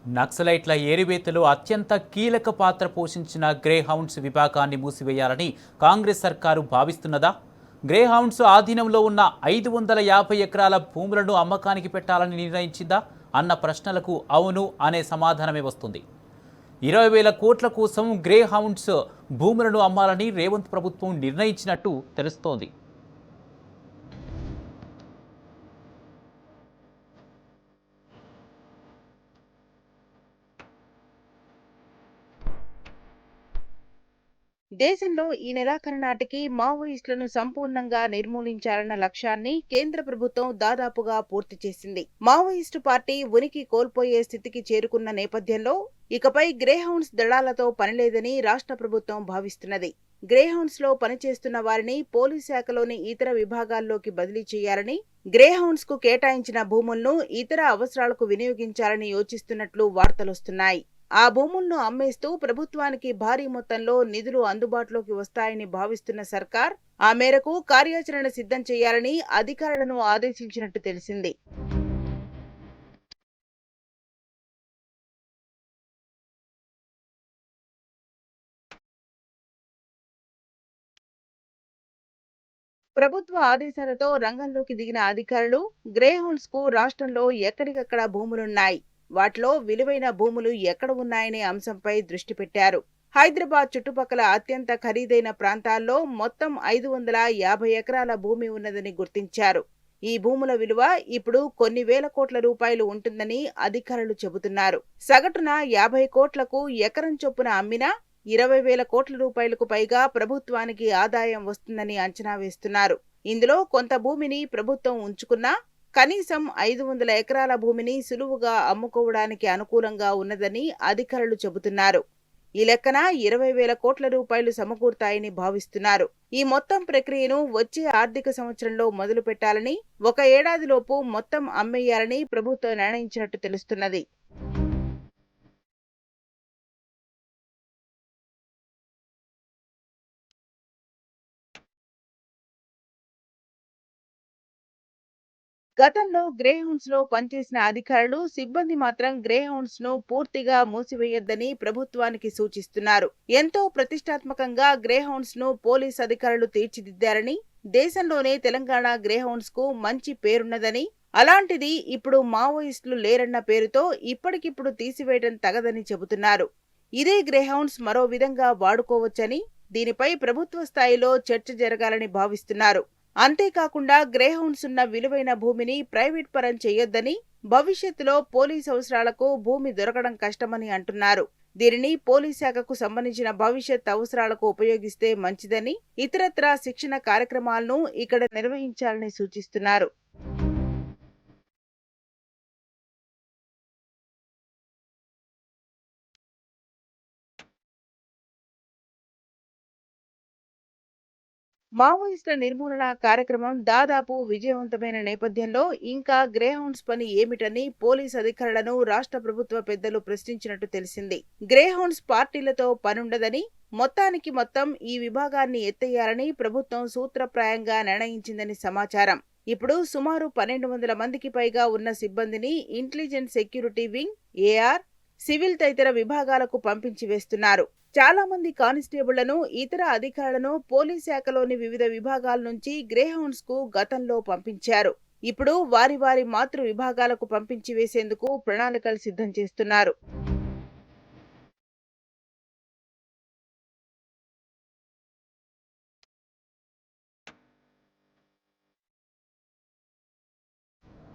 నక్సలైట్ల ఏరివేతలో అత్యంత కీలక పాత్ర పోషించిన గ్రే హౌండ్స్ విభాగాన్ని మూసివేయాలని కాంగ్రెస్ సర్కారు భావిస్తున్నదా? గ్రే హౌండ్స్ ఆధీనంలో ఉన్న 550 ఎకరాల భూములను అమ్మకానికి పెట్టాలని నిర్ణయించిందా అన్న ప్రశ్నలకు అవును అనే సమాధానమే వస్తుంది. 20,000 కోట్ల కోసం గ్రే హౌండ్స్ భూములను అమ్మాలని రేవంత్ ప్రభుత్వం నిర్ణయించినట్టు తెలుస్తోంది. దేశంలో ఈ నెలాఖరు నాటికి మావోయిస్టులను సంపూర్ణంగా నిర్మూలించాలన్న లక్ష్యాన్ని కేంద్ర ప్రభుత్వం దాదాపుగా పూర్తి చేసింది. మావోయిస్టు పార్టీ ఉనికి కోల్పోయే స్థితికి చేరుకున్న నేపథ్యంలో ఇకపై గ్రేహౌండ్స్ దళాలతో పనిలేదని రాష్ట్ర ప్రభుత్వం భావిస్తున్నది. గ్రేహౌండ్స్ లో పనిచేస్తున్న వారిని పోలీస్ శాఖలోని ఇతర విభాగాల్లోకి బదిలీ చేయాలని, గ్రేహౌండ్స్ కు కేటాయించిన భూములను ఇతర అవసరాలకు వినియోగించాలని యోచిస్తున్నట్లు వార్తలొస్తున్నాయి. ఆ భూములను అమ్మేస్తూ ప్రభుత్వానికి భారీ మొత్తంలో నిధులు అందుబాటులోకి వస్తాయని భావిస్తున్న సర్కార్ ఆ మేరకు కార్యాచరణ సిద్ధం చేయాలని అధికారులను ఆదేశించినట్టు తెలిసింది. ప్రభుత్వ ఆదేశాలతో రంగంలోకి దిగిన అధికారులు గ్రేహౌండ్స్ కు రాష్ట్రంలో ఎక్కడికక్కడ భూములున్నాయి, వాటిలో విలువైన భూములు ఎక్కడ ఉన్నాయనే అంశంపై దృష్టి పెట్టారు. హైదరాబాద్ చుట్టుపక్కల అత్యంత ఖరీదైన ప్రాంతాల్లో మొత్తం 550 ఎకరాల భూమి ఉన్నదని గుర్తించారు. ఈ భూముల విలువ ఇప్పుడు కొన్ని వేల కోట్ల రూపాయలు ఉంటుందని అధికారులు చెబుతున్నారు. సగటున 50 కోట్లకు ఎకరం చొప్పున అమ్మినా 20,000 కోట్ల రూపాయలకు పైగా ప్రభుత్వానికి ఆదాయం వస్తుందని అంచనా వేస్తున్నారు. ఇందులో కొంత భూమిని ప్రభుత్వం ఉంచుకున్నా కనీసం 500 ఎకరాల భూమిని సులువుగా అమ్ముకోవడానికి అనుకూలంగా ఉన్నదని అధికారులు చెబుతున్నారు. ఈ లెక్కన 20,000 కోట్ల రూపాయలు సమకూరుతాయని భావిస్తున్నారు. ఈ మొత్తం ప్రక్రియను వచ్చే ఆర్థిక సంవత్సరంలో మొదలు పెట్టాలని, 1 ఏడాదిలోపు మొత్తం అమ్మేయాలని ప్రభుత్వం నిర్ణయించినట్టు తెలుస్తున్నది. గతంలో గ్రేహౌండ్స్ లో పనిచేసిన అధికారులు, సిబ్బంది మాత్రం గ్రేహౌండ్స్ ను పూర్తిగా మూసివేయొద్దని ప్రభుత్వానికి సూచిస్తున్నారు. ఎంతో ప్రతిష్టాత్మకంగా గ్రేహౌండ్స్ ను పోలీస్ అధికారులు తీర్చిదిద్దారని, దేశంలోనే తెలంగాణ గ్రేహౌండ్స్ కు మంచి పేరున్నదని, అలాంటిది ఇప్పుడు మావోయిస్టులు లేరన్న పేరుతో ఇప్పటికిప్పుడు తీసివేయడం తగదని చెబుతున్నారు. ఇదే గ్రేహౌండ్స్ మరో విధంగా వాడుకోవచ్చని, దీనిపై ప్రభుత్వ స్థాయిలో చర్చ జరగాలని భావిస్తున్నారు. అంతేకాకుండా గ్రేహౌండ్స్ ఉన్న విలువైన భూమిని ప్రైవేట్ పరం చేయొద్దని, భవిష్యత్తులో పోలీస్ అవసరాలకు భూమి దొరకడం కష్టమని అంటున్నారు. దీనిని పోలీస్ శాఖకు సంబంధించిన భవిష్యత్ అవసరాలకు ఉపయోగిస్తే మంచిదని, ఇతరత్రా శిక్షణ కార్యక్రమాలను ఇక్కడ నిర్వహించాలని సూచిస్తున్నారు. మావోయిస్టుల నిర్మూలన కార్యక్రమం దాదాపు విజయవంతమైన నేపథ్యంలో ఇంకా గ్రేహౌండ్స్ పని ఏమిటని పోలీస్ అధికారులను రాష్ట్ర ప్రభుత్వ పెద్దలు ప్రశ్నించినట్టు తెలిసింది. గ్రేహౌండ్స్ పార్టీలతో పనుండదని, మొత్తానికి మొత్తం ఈ విభాగాన్ని ఎత్తేయాలని ప్రభుత్వం సూత్రప్రాయంగా నిర్ణయించిందని సమాచారం. ఇప్పుడు సుమారు 1,200 మందికి పైగా ఉన్న సిబ్బందిని intelligence security wing, AR, civil తదితర విభాగాలకు పంపించి వేస్తున్నారు. చాలా మంది కానిస్టేబుళ్లను, ఇతర అధికారులను పోలీస్ శాఖలోని వివిధ విభాగాల నుంచి గ్రేహౌండ్స్ కు గతంలో పంపించారు. ఇప్పుడు వారి వారి మాతృ విభాగాలకు పంపించి వేసేందుకు ప్రణాళికలు సిద్ధం చేస్తున్నారు.